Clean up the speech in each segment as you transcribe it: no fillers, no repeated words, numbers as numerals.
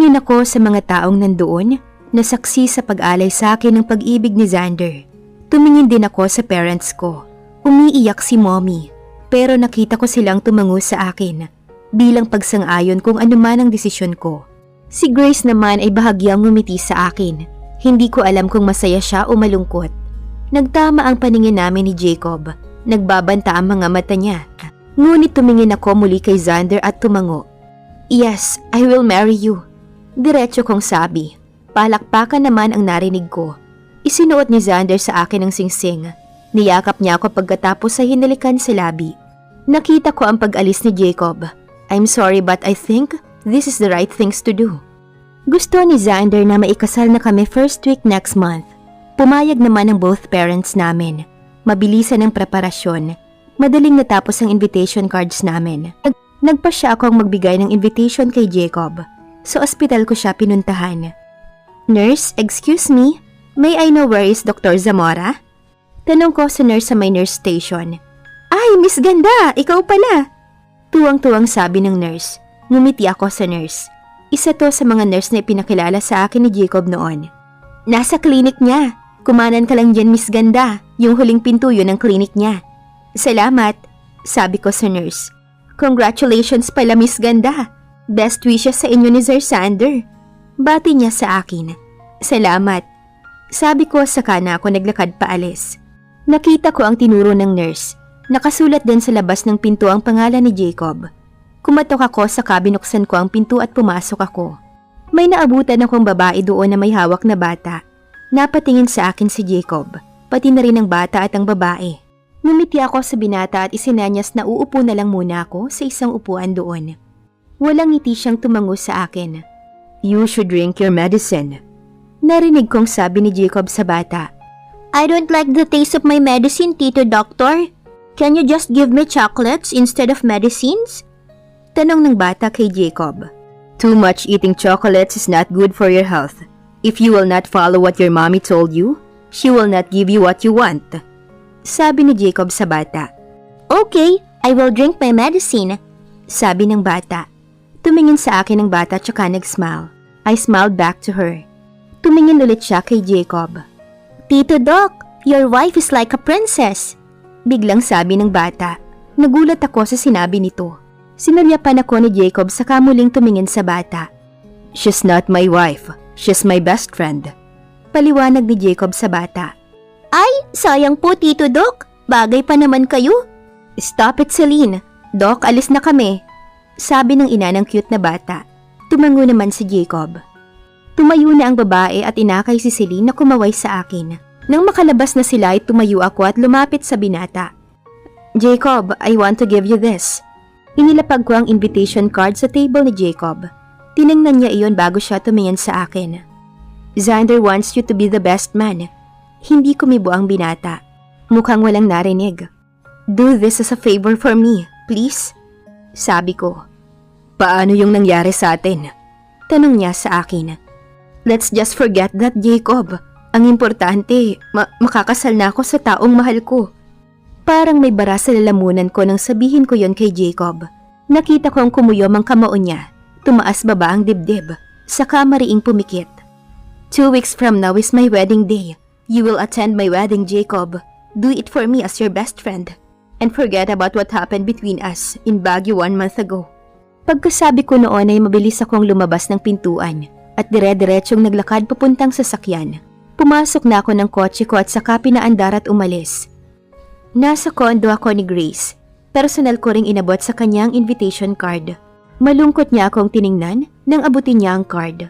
Tumingin ako sa mga taong nandoon na saksi sa pag-alay sa akin ng pag-ibig ni Xander. Tumingin din ako sa parents ko. Umiiyak si mommy, pero nakita ko silang tumango sa akin bilang pagsang-ayon kung ano man ang desisyon ko. Si Grace naman ay bahagyang ngumiti sa akin. Hindi ko alam kung masaya siya o malungkot. Nagtama ang paningin namin ni Jacob. Nagbabanta ang mga mata niya. Ngunit tumingin ako muli kay Xander at tumango. "Yes, I will marry you." Diretso kong sabi. Palakpakan naman ang narinig ko. Isinuot ni Xander sa akin ang singsing. Niyakap niya ako pagkatapos sa hinalikan sa labi. Nakita ko ang pag-alis ni Jacob. "I'm sorry but I think this is the right things to do." Gusto ni Xander na maikasal na kami first week next month. Pumayag naman ang both parents namin. Mabilisan ang preparasyon. Madaling natapos ang invitation cards namin. Nagpa siya akong magbigay ng invitation kay Jacob. Sa ospital ko siya pinuntahan. "Nurse, excuse me, may I know where is Dr. Zamora?" Tanong ko sa nurse sa may nurse station. "Ay, Miss Ganda, ikaw pala." Tuwang-tuwang sabi ng nurse. Ngumiti ako sa nurse. Isa to sa mga nurse na ipinakilala sa akin ni Jacob noon. "Nasa klinik niya. Kumanan ka lang dyan, Miss Ganda. Yung huling pinto yun ang klinik niya." "Salamat," sabi ko sa nurse. "Congratulations pala, Miss Ganda. Best wishes sa inyo ni Sir Xander." Bati niya sa akin. "Salamat," sabi ko saka na ako naglakad paalis. Nakita ko ang tinuro ng nurse. Nakasulat din sa labas ng pinto ang pangalan ni Jacob. Kumatok ako saka binuksan ko ang pinto at pumasok ako. May naabutan akong babae doon na may hawak na bata. Napatingin sa akin si Jacob, pati na rin ang bata at ang babae. Ngumiti ako sa binata at isinanyas na uupo na lang muna ako sa isang upuan doon. Walang ngiti siyang tumango sa akin. "You should drink your medicine." Narinig kong sabi ni Jacob sa bata. "I don't like the taste of my medicine, Tito Doctor. Can you just give me chocolates instead of medicines?" Tanong ng bata kay Jacob. "Too much eating chocolates is not good for your health. If you will not follow what your mommy told you, she will not give you what you want." Sabi ni Jacob sa bata. "Okay, I will drink my medicine," sabi ng bata. Tumingin sa akin ang bata tsaka nag-smile. I smiled back to her. Tumingin ulit siya kay Jacob. "Tito Doc, your wife is like a princess," biglang sabi ng bata. Nagulat ako sa sinabi nito. Sinaryapan ako ni Jacob saka muling tumingin sa bata. "She's not my wife. She's my best friend." Paliwanag ni Jacob sa bata. "Ay, sayang po, Tito Doc. Bagay pa naman kayo." "Stop it, Celine. Doc, alis na kami," sabi ng ina ng cute na bata. Tumango naman si Jacob. Tumayo na ang babae at inakay si Celine na kumaway sa akin. Nang makalabas na sila ay tumayo ako at lumapit sa binata. "Jacob, I want to give you this." Inilapag ko ang invitation card sa table ni Jacob. Tiningnan niya iyon bago siya tumingin sa akin. "Xander wants you to be the best man." Hindi kumibo ang binata. Mukhang walang narinig. "Do this as a favor for me, please," sabi ko. "Paano yung nangyari sa atin?" Tanong niya sa akin. "Let's just forget that, Jacob. Ang importante, makakasal na ako sa taong mahal ko." Parang may bara sa lalamunan ko nang sabihin ko yon kay Jacob. Nakita ko ang kumuyom ang kamao niya. Tumaas baba ang dibdib. Saka mariing pumikit. 2 weeks from now is my wedding day. You will attend my wedding, Jacob. Do it for me as your best friend. And forget about what happened between us in Baguio 1 month ago." Pagkasabi ko noon ay mabilis akong lumabas ng pintuan at dire-diretsong naglakad papuntang sasakyan. Pumasok na ako ng kotse ko at saka pinaandar at umalis. Nasa kondo ako ni Grace. Personal ko ring inabot sa kanyang invitation card. Malungkot niya akong tiningnan nang abutin niya ang card.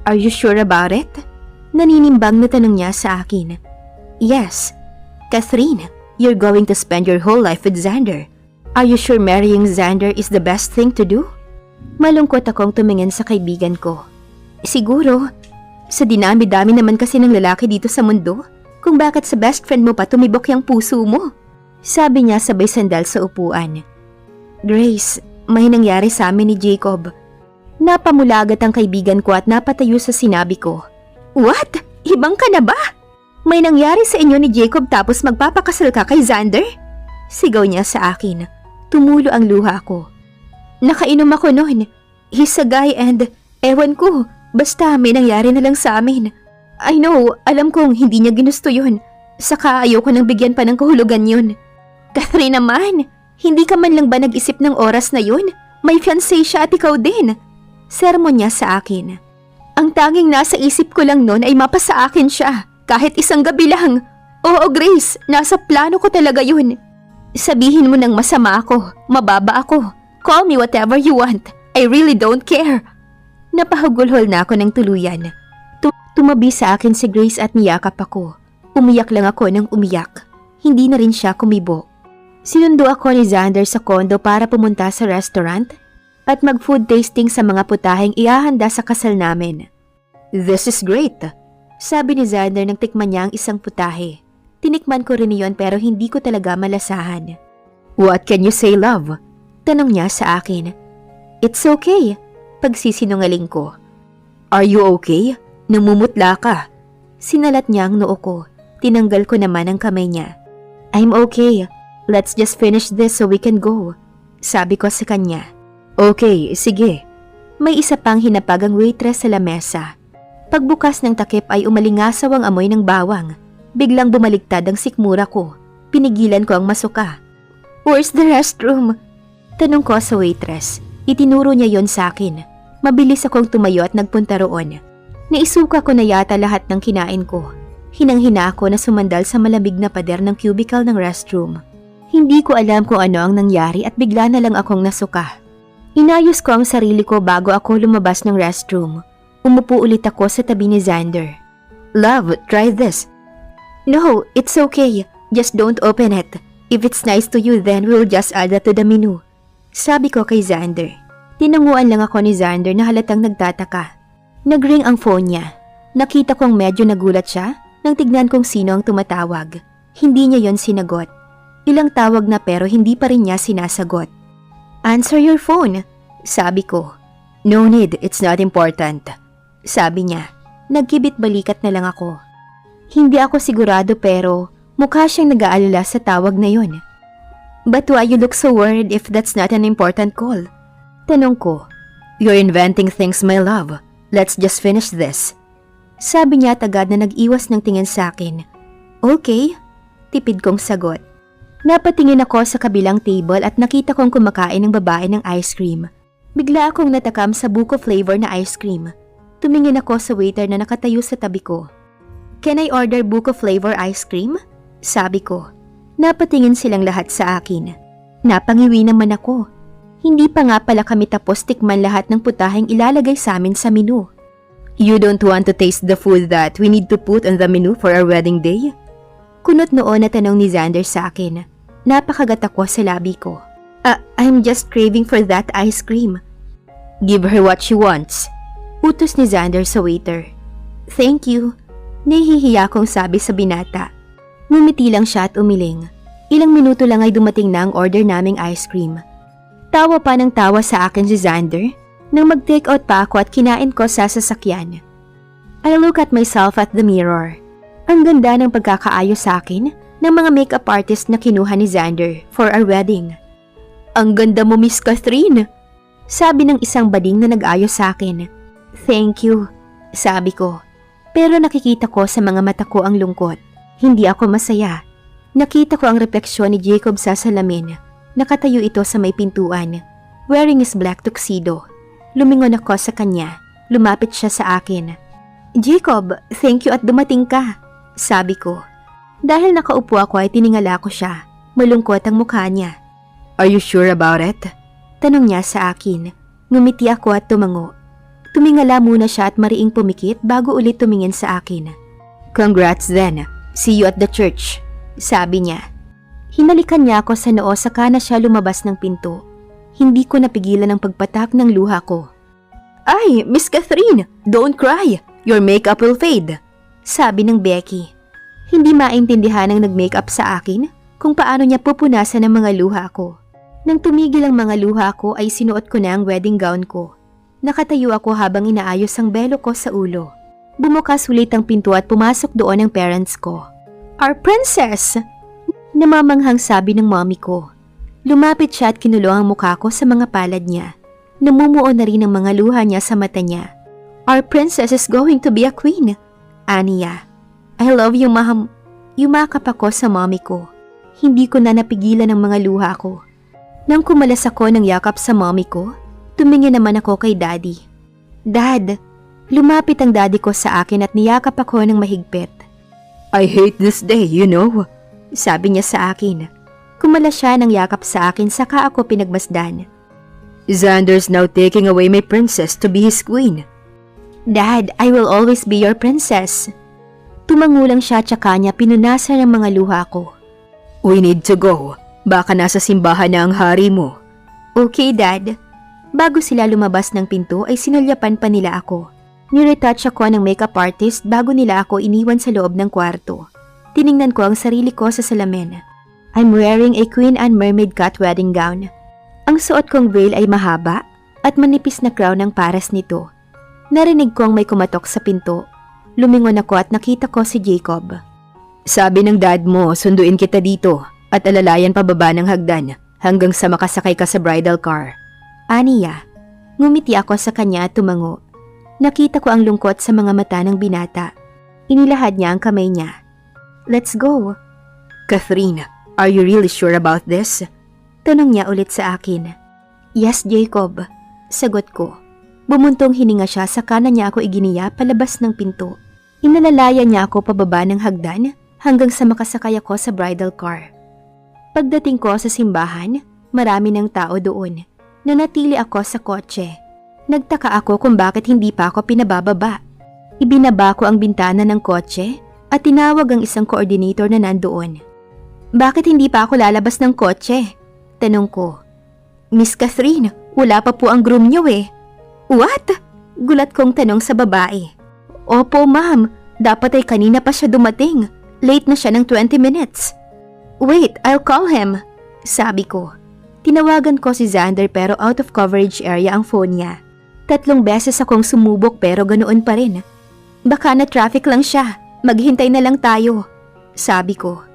"Are you sure about it?" Naninimbang na tanong niya sa akin. "Yes. Catherine, you're going to spend your whole life with Xander. Are you sure marrying Xander is the best thing to do?" Malungkot akong tumingin sa kaibigan ko. "Siguro. Sa dinami-dami naman kasi ng lalaki dito sa mundo, kung bakit sa best friend mo pa tumibok yung puso mo?" Sabi niya sabay sandal sa upuan. "Grace, may nangyari sa amin ni Jacob." Napamulagat ang kaibigan ko at napatayo sa sinabi ko. "What? Ibang ka na ba? May nangyari sa inyo ni Jacob tapos magpapakasal ka kay Xander?" Sigaw niya sa akin. Tumulo ang luha ko. "Nakainom ako noon. He's a guy and ewan ko, Basta may nangyari na lang sa amin. I know, alam kong hindi niya ginusto yun. Saka ayoko nang bigyan pa ng kahulugan yun. Catherine naman, hindi ka man lang ba nag-isip ng oras na yun? May fiancé siya at ikaw din. Sermon niya sa akin. Ang tanging nasa isip ko lang noon ay mapasa akin siya. Kahit isang gabi lang. Oo, Grace, nasa plano ko talaga yun. Sabihin mo nang masama ako, mababa ako. Call me whatever you want. I really don't care. Napahugulhol na ako ng tuluyan. Tumabi sa akin si Grace at niyakap ako. Umiyak lang ako ng umiyak. Hindi na rin siya kumibo. Sinundo ako ni Xander sa kondo para pumunta sa restaurant at mag-food tasting sa mga putaheng ihahanda sa kasal namin. This is great, sabi ni Xander nang tikman niya ang isang putahe. Tinikman ko rin iyon pero hindi ko talaga malasahan. What can you say, love? Tanong niya sa akin. It's okay, pagsisinungaling ko. Are you okay? Namumutla ka. Sinalat niya ang noo ko. Tinanggal ko naman ang kamay niya. I'm okay. Let's just finish this so we can go. Sabi ko sa kanya. Okay, sige. May isa pang hinapag ang waitress sa lamesa. Pagbukas ng takip ay umalingasaw ang amoy ng bawang. Biglang bumaligtad ang sikmura ko. Pinigilan ko ang masuka. Where's the restroom? Tanong ko sa waitress. Itinuro niya yon sa akin. Mabilis akong tumayo at nagpunta roon. Naisuka ko na yata lahat ng kinain ko. Hinang-hina ako na sumandal sa malamig na pader ng cubicle ng restroom. Hindi ko alam kung ano ang nangyari at bigla na lang akong nasuka. Inayos ko ang sarili ko bago ako lumabas ng restroom. Umupo ulit ako sa tabi ni Xander. Love, try this. No, it's okay. Just don't open it. If it's nice to you then we'll just add that to the menu. Sabi ko kay Xander. Tinanguan lang ako ni Xander na halatang nagtataka. Nagring ang phone niya. Nakita kong medyo nagulat siya nang tignan kong sino ang tumatawag. Hindi niya yon sinagot. Ilang tawag na pero hindi pa rin niya sinasagot. Answer your phone, sabi ko. No need, it's not important. Sabi niya. Nagkibit balikat na lang ako. Hindi ako sigurado pero mukha siyang nag-aalala sa tawag na yon. But why you look so worried if that's not an important call? Tanong ko. You're inventing things, my love. Let's just finish this. Sabi niya agad na nag-iwas ng tingin sa akin. Okay, tipid kong sagot. Napatingin ako sa kabilang table at nakita kong kumakain ng babae ng ice cream. Bigla akong natakam sa buko flavor na ice cream. Tumingin ako sa waiter na nakatayo sa tabi ko. Can I order buko flavor ice cream? Sabi ko. Napatingin silang lahat sa akin. Napangiwi naman ako. Hindi pa nga pala kami tapos tikman lahat ng putaheng ilalagay sa amin sa menu. You don't want to taste the food that we need to put on the menu for our wedding day? Kunot noon na tanong ni Xander sa akin. Napakagat ako sa labi ko. I'm just craving for that ice cream. Give her what she wants. Utos ni Xander sa waiter. Thank you. Nahihiya kong sabi sa binata. Ngumiti lang siya at umiling. Ilang minuto lang ay dumating na ang order naming ice cream. Tawa pa ng tawa sa akin si Xander nang mag-take out pa ako at kinain ko sa sasakyan. I look at myself at the mirror. Ang ganda ng pagkakaayos sa akin ng mga makeup artist na kinuha ni Xander for our wedding. Ang ganda mo, Miss Catherine! Sabi ng isang bading na nag-ayos sa akin. Thank you, sabi ko. Pero nakikita ko sa mga mata ko ang lungkot. Hindi ako masaya. Nakita ko ang refleksyon ni Jacob sa salamin. Nakatayo ito sa may pintuan, wearing his black tuxedo. Lumingon ako sa kanya. Lumapit siya sa akin. Jacob, thank you at dumating ka, sabi ko. Dahil nakaupo ako ay tiningala ko siya. Malungkot ang mukha niya. Are you sure about it? Tanong niya sa akin. Ngumiti ako at tumango. Tumingala muna siya at mariing pumikit bago ulit tumingin sa akin. Congrats then. See you at the church, sabi niya. Hinalikan niya ako sa noo saka na siya lumabas ng pinto. Hindi ko napigilan ang pagpatak ng luha ko. Ay, Miss Catherine, don't cry. Your makeup will fade, sabi ng Becky. Hindi maintindihan ng nag-makeup sa akin kung paano niya pupunasan ang mga luha ko. Nang tumigil ang mga luha ko ay sinuot ko na ang wedding gown ko. Nakatayo ako habang inaayos ang belo ko sa ulo. Bumukas ulit ang pinto at pumasok doon ang parents ko. Our princess! Namamanghang sabi ng mommy ko. Lumapit siya at kinulong ang mukha ko sa mga palad niya. Namumuo na rin ang mga luha niya sa mata niya. Our princess is going to be a queen. Aniya. I love you, ma'am. Yumakap ako sa mommy ko. Hindi ko na napigilan ang mga luha ko. Nang kumalas ako ng yakap sa mommy ko, tumingin naman ako kay daddy. Dad, lumapit ang daddy ko sa akin at niyakap ako ng mahigpit. I hate this day, you know. Sabi niya sa akin. Kumalas siya ng yakap sa akin saka ako pinagmasdan. Xander's now taking away my princess to be his queen. Dad, I will always be your princess. Tumangulang siya tsaka niya pinunasan ang mga luha ko. We need to go. Baka nasa simbahan na ang hari mo. Okay, Dad. Bago sila lumabas ng pinto ay sinulyapan pa nila ako. Niretouch ako ng makeup artist bago nila ako iniwan sa loob ng kwarto. Tiningnan ko ang sarili ko sa salamin. I'm wearing a Queen and Mermaid cut wedding gown. Ang suot kong veil ay mahaba at manipis na crown ang paras nito. Narinig kong may kumatok sa pinto. Lumingon ako at nakita ko si Jacob. Sabi ng dad mo, sunduin kita dito at alalayan pababa ng hagdan hanggang sa makasakay ka sa bridal car. Aniya, ngumiti ako sa kanya at tumango. Nakita ko ang lungkot sa mga mata ng binata. Inilahad niya ang kamay niya. Let's go. Catherine, are you really sure about this? Tanong niya ulit sa akin. Yes, Jacob. Sagot ko. Bumuntong hininga siya sa kanan niya ako iginiya palabas ng pinto. Inalalaya niya ako pababa ng hagdan hanggang sa makasakay ako sa bridal car. Pagdating ko sa simbahan, marami ng tao doon. Nanatili ako sa kotse. Nagtaka ako kung bakit hindi pa ako pinabababa. Ibinaba ko ang bintana ng kotse at tinawag ang isang coordinator na nandoon. Bakit hindi pa ako lalabas ng kotse? Tanong ko. Miss Catherine, wala pa po ang groom niyo eh. What? Gulat kong tanong sa babae. Opo ma'am, dapat ay kanina pa siya dumating. Late na siya ng 20 minutes. Wait, I'll call him. Sabi ko. Tinawagan ko si Xander pero out of coverage area ang phone niya. 3 beses akong sumubok pero ganoon pa rin. Baka na traffic lang siya, maghintay na lang tayo. Sabi ko.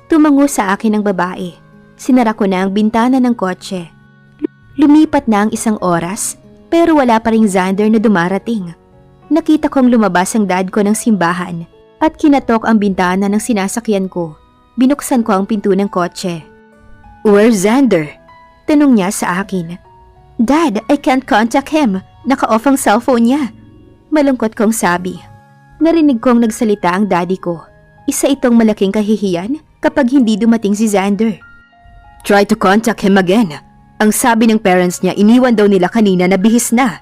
Tumango sa akin ang babae. Sinara ko na ang bintana ng kotse. Lumipat na ang 1 oras. Pero wala pa ring Xander na dumarating. Nakita kong lumabas ang dad ko ng simbahan at kinatok ang bintana ng sinasakyan ko. Binuksan ko ang pinto ng kotse. Where's Xander? Tanong niya sa akin. Dad, I can't contact him. Naka-off ang cellphone niya. Malungkot kong sabi. Narinig kong nagsalita ang daddy ko. Isa itong malaking kahihiyan kapag hindi dumating si Xander. Try to contact him again. Ang sabi ng parents niya, iniwan daw nila kanina na bihis na.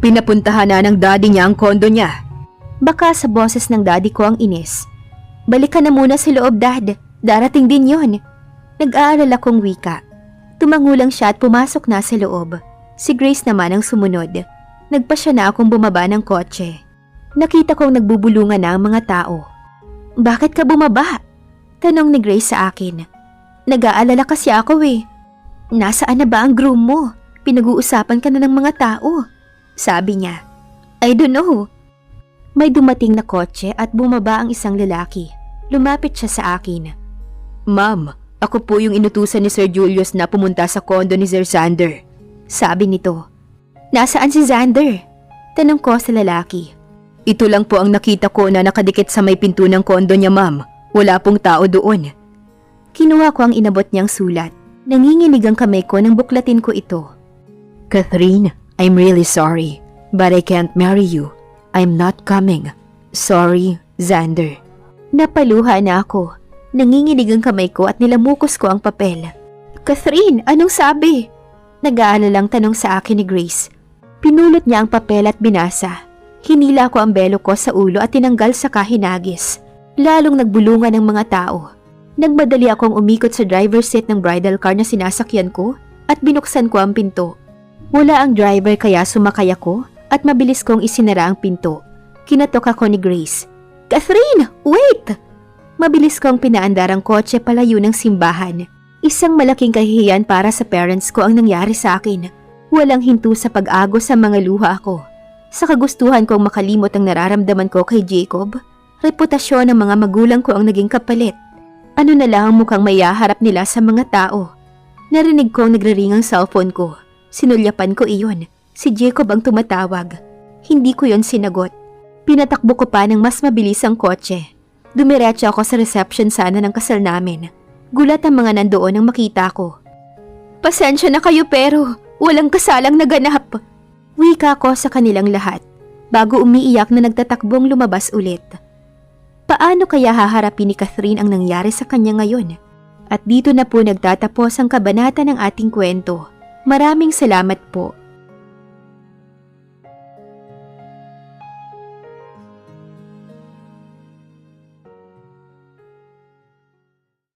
Pinapuntahan na ng daddy niya ang kondo niya. Baka sa boses ng daddy ko ang inis. Balik ka na muna sa loob, Dad. Darating din yon. Nag-aalala kong wika. Tumango lang siya at pumasok na sa loob. Si Grace naman ang sumunod. Nagpasya na akong bumaba ng kotse. Nakita kong nagbubulungan na ang mga tao. Bakit ka bumaba? Tanong ni Grace sa akin. Nag-aalala kasi ako eh. Nasaan na ba ang groom mo? Pinag-uusapan ka na ng mga tao. Sabi niya. I don't know. May dumating na kotse at bumaba ang isang lalaki. Lumapit siya sa akin. Ma'am, ako po yung inutusan ni Sir Julius na pumunta sa kondo ni Sir Xander. Sabi nito. Nasaan si Xander? Tanong ko sa lalaki. Ito lang po ang nakita ko na nakadikit sa may pinto ng kondo niya, ma'am. Wala pong tao doon. Kinuha ko ang inabot niyang sulat. Nanginginig ang kamay ko nang buklatin ko ito. Catherine, I'm really sorry, but I can't marry you. I'm not coming. Sorry, Xander. Napaluha na ako. Nanginginig ang kamay ko at nilamukos ko ang papel. Catherine, anong sabi? Nag-aalalang tanong sa akin ni Grace. Pinulot niya ang papel at binasa. Hinila ko ang belo ko sa ulo at tinanggal sa kahinagis. Lalong nagbulungan ang mga tao. Nagmadali akong umikot sa driver's seat ng bridal car na sinasakyan ko at binuksan ko ang pinto. Wala ang driver kaya sumakay ako at mabilis kong isinara ang pinto. Kinatok ako ni Grace. Catherine, wait! Mabilis kong pinaandar ang kotse palayo ng simbahan. Isang malaking kahihiyan para sa parents ko ang nangyari sa akin. Walang hinto sa pag-agos sa mga luha ko. Sa kagustuhan kong makalimot ang nararamdaman ko kay Jacob, reputasyon ng mga magulang ko ang naging kapalit. Ano na lang ang mukhang mayaharap nila sa mga tao. Narinig kong nagre-ring ang cellphone ko. Sinulyapan ko iyon. Si Jacob ang tumatawag. Hindi ko yon sinagot. Pinatakbo ko pa ng mas mabilis ang kotse. Dumiretso ako sa reception sana ng kasal namin. Gulat ang mga nandoon nang makita ko. Pasensya na kayo pero walang kasalang naganap. Wika ko sa kanilang lahat bago umiiyak na nagtatakbong lumabas ulit. Paano kaya haharapin ni Catherine ang nangyari sa kanya ngayon? At dito na po nagtatapos ang kabanata ng ating kwento. Maraming salamat po.